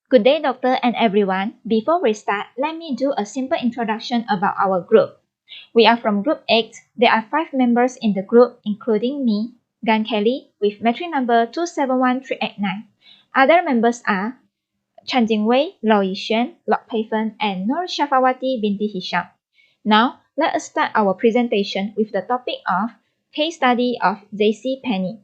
Good day, doctor and everyone. Before we start, let me do a simple introduction about our group. We are from Group 8. There are 5 members in the group, including me, Gan Kelly, with metric number 2713889. Other members are Chan Jingwei, Lau Yixuan, Lok Pei Fen, and Nur Shafawati binti Hisham. Now, let us start our presentation with the topic of Case Study of JC Penney.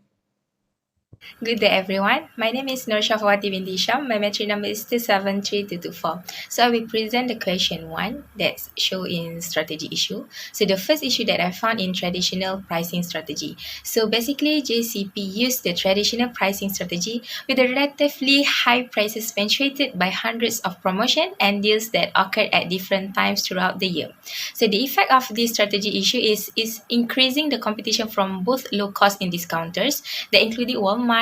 Good day, everyone. My name is Nur Shafawati binti Hisham. My metric number is 273224. So I will present the question 1 that's shown in strategy issue. So the first issue that I found in traditional pricing strategy. So basically, JCP used the traditional pricing strategy with a relatively high prices punctuated by hundreds of promotion and deals that occurred at different times throughout the year. So the effect of this strategy issue is increasing the competition from both low cost and discounters, that including Walmart,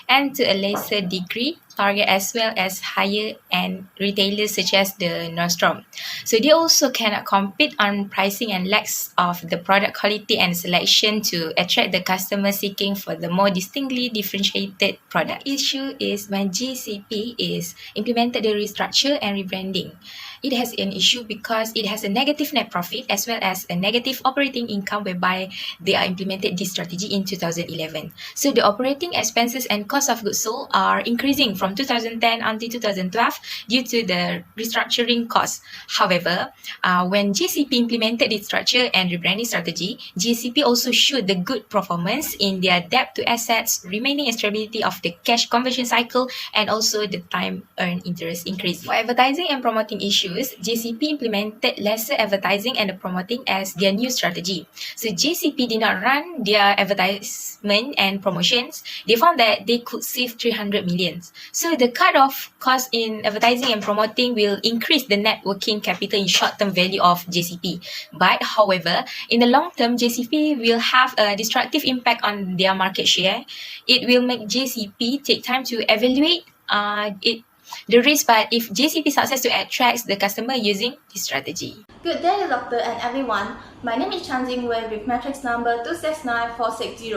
and to a lesser degree Target, as well as higher end retailers such as the Nordstrom. So they also cannot compete on pricing and lacks of the product quality and selection to attract the customer seeking for the more distinctly differentiated product. The issue is when GCP is implemented the restructure and rebranding. It has an issue because it has a negative net profit as well as a negative operating income, whereby they are implemented this strategy in 2011. So the operating expenses and cost of goods sold are increasing from 2010 until 2012 due to the restructuring costs. However, when GCP implemented its structure and rebranding strategy, GCP also showed the good performance in their debt to assets, remaining stability of the cash conversion cycle, and also the time earned interest increase. For advertising and promoting issues, GCP implemented lesser advertising and promoting as their new strategy. So GCP did not run their advertisement and promotions. They found that they could save 300 million. So the cut-off cost in advertising and promoting will increase the net working capital in short-term value of JCP. But however, in the long term, JCP will have a destructive impact on their market share. It will make JCP take time to evaluate the risk, but if JCP success to attract the customer using this strategy. Good day, doctor and everyone. My name is Chan Jingwei with matrix number 269460.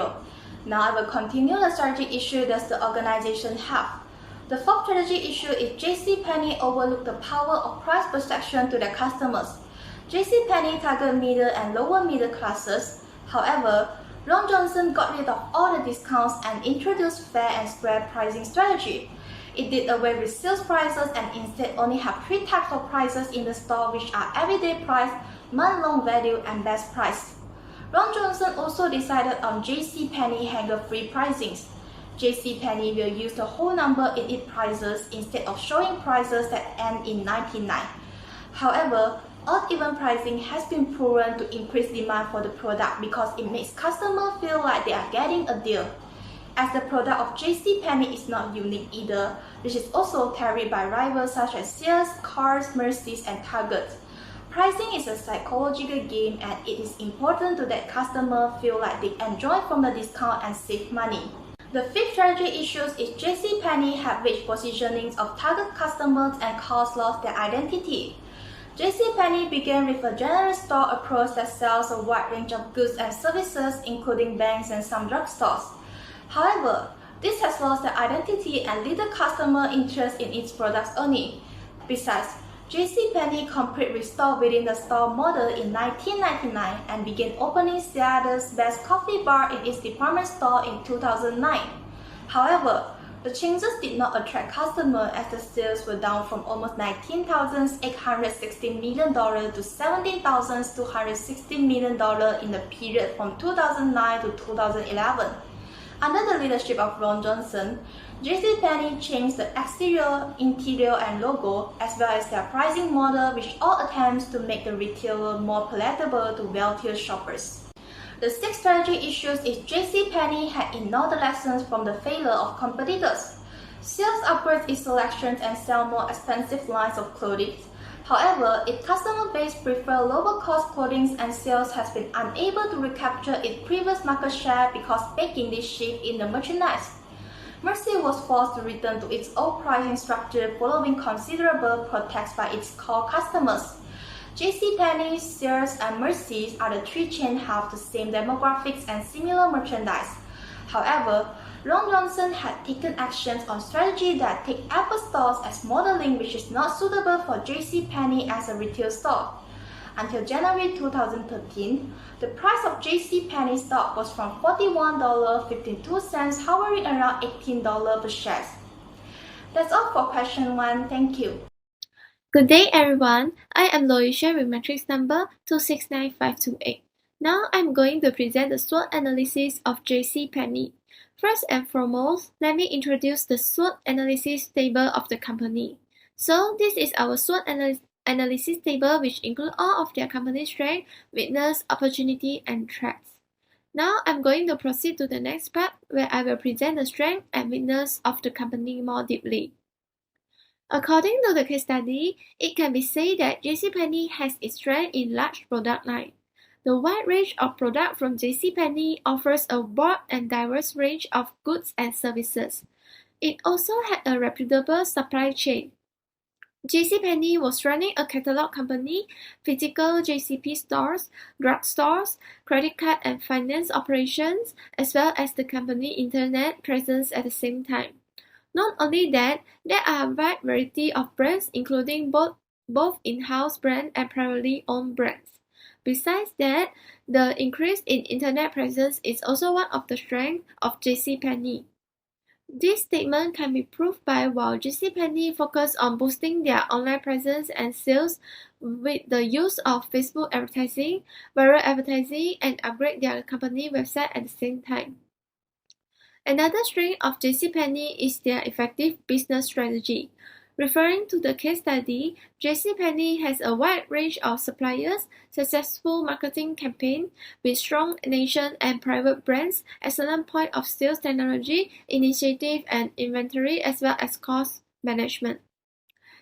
Now I will continue the strategy issue that the organization have. The fourth strategy issue is JC Penney overlooked the power of price perception to their customers. JC Penney target middle and lower middle classes. However, Ron Johnson got rid of all the discounts and introduced fair and square pricing strategy. It did away with sales prices and instead only have 3 types of prices in the store, which are everyday price, month-long value, and best price. Ron Johnson also decided on JC Penney hanger-free pricings. JC Penney will use the whole number in its prices instead of showing prices that end in 99. However, odd-even pricing has been proven to increase demand for the product because it makes customers feel like they are getting a deal. As the product of JC Penney is not unique either, which is also carried by rivals such as Sears, Cars, Macy's, and Target. Pricing is a psychological game, and it is important to let customers feel like they enjoy from the discount and save money. The fifth strategy issue is JC Penney have rich positionings of target customers and cause lost their identity. JC Penney began with a general store approach that sells a wide range of goods and services, including banks and some drugstores. However, this has lost their identity and little customer interest in its products only. Besides, JC Penney completed with store within the store model in 1999 and began opening Seattle's best coffee bar in its department store in 2009. However, the changes did not attract customers as the sales were down from almost $19,816 million to $17,260 million in the period from 2009 to 2011. Under the leadership of Ron Johnson, JC Penney changed the exterior, interior, and logo, as well as their pricing model, which all attempts to make the retailer more palatable to wealthier shoppers. The sixth strategy issue is JC Penney had ignored the lessons from the failure of competitors. Sales upgrades its selections and sell more expensive lines of clothing. However, its customer base prefer lower cost clothing, and sales has been unable to recapture its previous market share because making this shift in the merchandise. Mercy was forced to return to its old pricing structure following considerable protests by its core customers. JCPenney, Sears, and Macy's are the 3 chains have the same demographics and similar merchandise. However, Long Johnson had taken actions on strategy that take Apple stores as modeling, which is not suitable for JCPenney as a retail store. Until January 2013, the price of JCPenney stock was from $41.52, hovering around $18 per share. That's all for question 1. Thank you. Good day, everyone. I am Loisha with matrix number 269528. Now I'm going to present the SWOT analysis of JCPenney. First and foremost, let me introduce the SWOT analysis table of the company. So this is our SWOT analysis table, which includes all of their company strength, weakness, opportunity, and threats. Now I'm going to proceed to the next part, where I will present the strength and weakness of the company more deeply. According to the case study, it can be said that JCPenney has its strength in large product line. The wide range of products from JCPenney offers a broad and diverse range of goods and services. It also had a reputable supply chain. JCPenney was running a catalog company, physical JCP stores, drugstores, credit card and finance operations, as well as the company internet presence at the same time. Not only that, there are a wide variety of brands, including both in-house brands and privately owned brands. Besides that, the increase in internet presence is also one of the strengths of JCPenney. This statement can be proved by while JCPenney focused on boosting their online presence and sales with the use of Facebook advertising, viral advertising, and upgrade their company website at the same time. Another strength of JCPenney is their effective business strategy. Referring to the case study, JCPenney has a wide range of suppliers, successful marketing campaigns with strong nation and private brands, excellent point of sales technology, initiative and inventory, as well as cost management.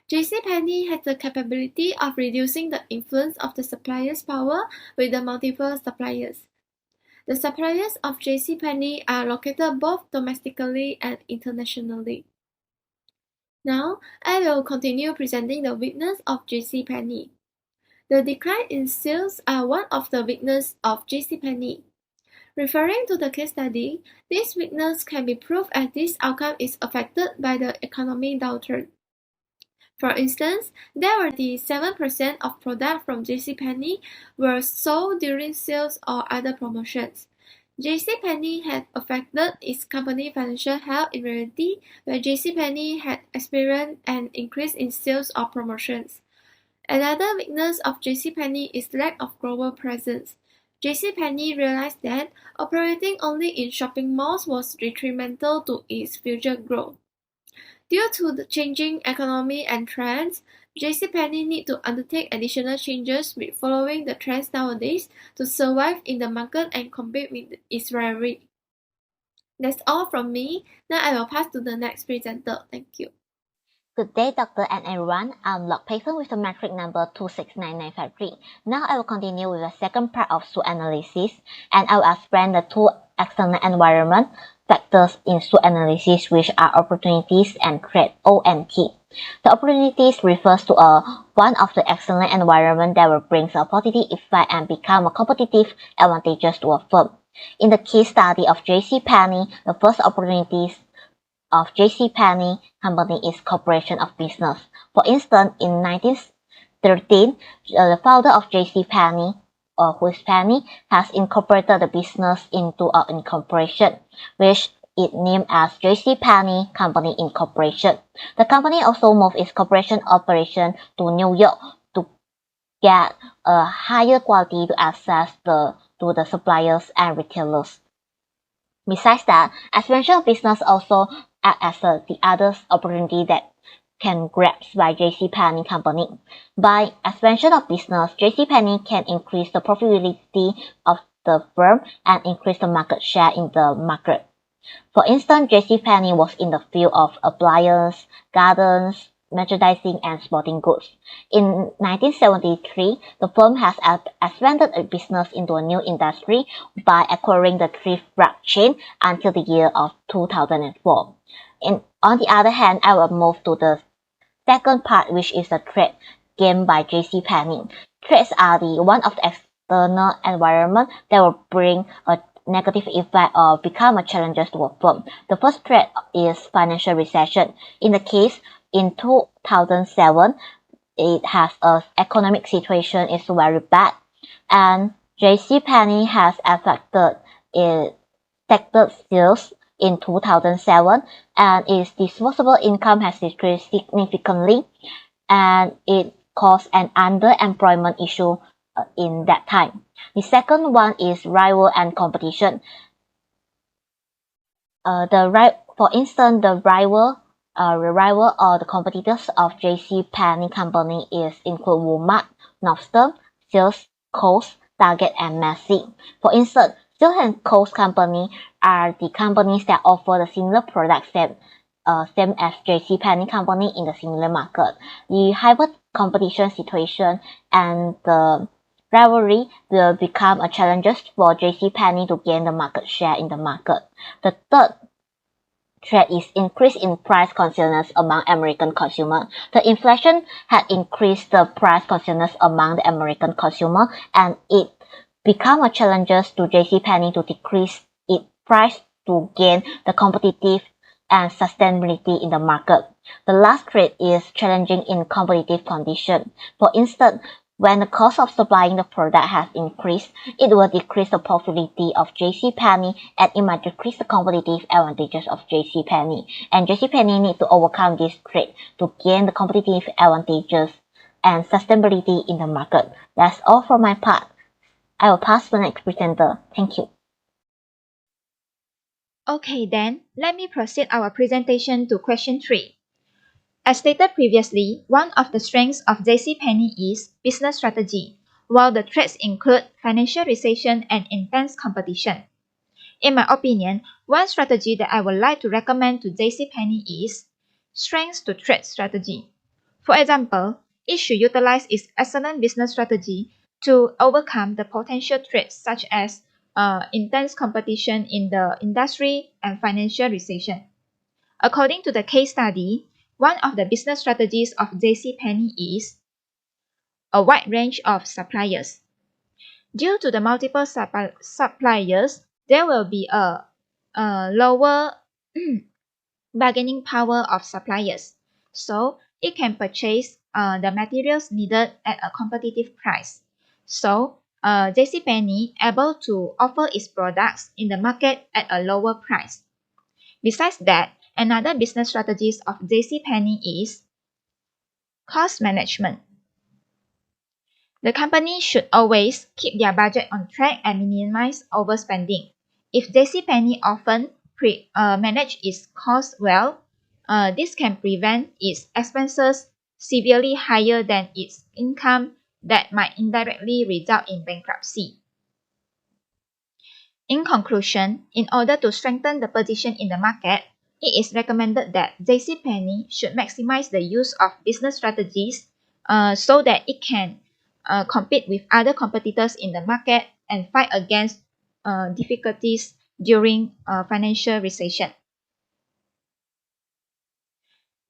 JCPenney has the capability of reducing the influence of the supplier's power with the multiple suppliers. The suppliers of JCPenney are located both domestically and internationally. Now, I will continue presenting the weakness of JCPenney. The decline in sales are one of the weaknesses of JCPenney. Referring to the case study, this weakness can be proved as this outcome is affected by the economic downturn. For instance, there were 7% of products from JCPenney were sold during sales or other promotions. JCPenney had affected its company financial health in reality, where JCPenney had experienced an increase in sales or promotions. Another weakness of JCPenney is lack of global presence. JCPenney realized that operating only in shopping malls was detrimental to its future growth. Due to the changing economy and trends, JCPenney need to undertake additional changes with following the trends nowadays to survive in the market and compete with its rivalry. That's all from me. Now I will pass to the next presenter. Thank you. Good day, Doctor and everyone. I'm Lok Payphone with the matrix number 269953. Now I will continue with the second part of SWOT analysis, and I will explain the two external environment factors in SWOT analysis, which are opportunities and threat, ONT. The opportunities refers to one of the external environment that will bring a positive effect and become a competitive advantages to a firm. In the case study of JCPenney, the first opportunities of JCPenney company is cooperation of business. For instance, in 1913, the founder of JCPenney, who is Penney, has incorporated the business into an incorporation, which it named as JCPenney Company Incorporation. The company also moved its corporation operation to New York to get a higher quality to access to the suppliers and retailers. Besides that, expansion of business also act as the other opportunity that can grasp by JCPenney Company. By expansion of business, JCPenney can increase the profitability of the firm and increase the market share in the market. For instance, JCPenney was in the field of appliances, gardens, merchandising, and sporting goods. In 1973, the firm has expanded its business into a new industry by acquiring the thrift rag chain until the year of 2004. On the other hand, I will move to the second part, which is the threat gained by JCPenney. Threats are the one of the external environment that will bring a negative effect or become a challenge to a firm. The first threat is financial recession. In the case in 2007, it has a economic situation is very bad, and JCPenney has affected its sector sales in 2007, and its disposable income has decreased significantly, and it caused an underemployment issue in that time. The second one is rival and competition. For instance, the rival or the competitors of JCPenney company is include Walmart, Nordstrom, Sears, Kohl's, Target, and Macy's. For instance, Sears and Kohl's company are the companies that offer the similar products same as JCPenney company in the similar market. The hyper competition situation and the rivalry will become a challenge for JCPenney to gain the market share in the market. The third threat is increase in price consciousness among American consumers. The inflation had increased the price consciousness among the American consumer, and it become a challenge to JCPenney to decrease its price to gain the competitive and sustainability in the market. The last threat is challenging in competitive condition. For instance, when the cost of supplying the product has increased, it will decrease the profitability of JCPenney, and it might decrease the competitive advantages of JCPenney. And JCPenney needs to overcome this threat to gain the competitive advantages and sustainability in the market. That's all for my part. I will pass to the next presenter. Thank you. Okay then, let me proceed our presentation to question 3. As stated previously, one of the strengths of JCPenney is business strategy, while the threats include financial recession and intense competition. In my opinion, one strategy that I would like to recommend to JCPenney is strengths to threat strategy. For example, it should utilize its excellent business strategy to overcome the potential threats such as intense competition in the industry and financial recession. According to the case study, one of the business strategies of JCPenney is a wide range of suppliers. Due to the multiple suppliers, there will be a lower bargaining power of suppliers. So it can purchase the materials needed at a competitive price. So JCPenney able to offer its products in the market at a lower price. Besides that, another business strategies of JCPenney is cost management. The company should always keep their budget on track and minimize overspending. If JCPenney often manage its costs well, this can prevent its expenses severely higher than its income that might indirectly result in bankruptcy. In conclusion, in order to strengthen the position in the market, it is recommended that JCPenney should maximize the use of business strategies so that it can compete with other competitors in the market and fight against difficulties during financial recession.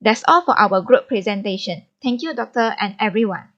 That's all for our group presentation. Thank you, Doctor and everyone.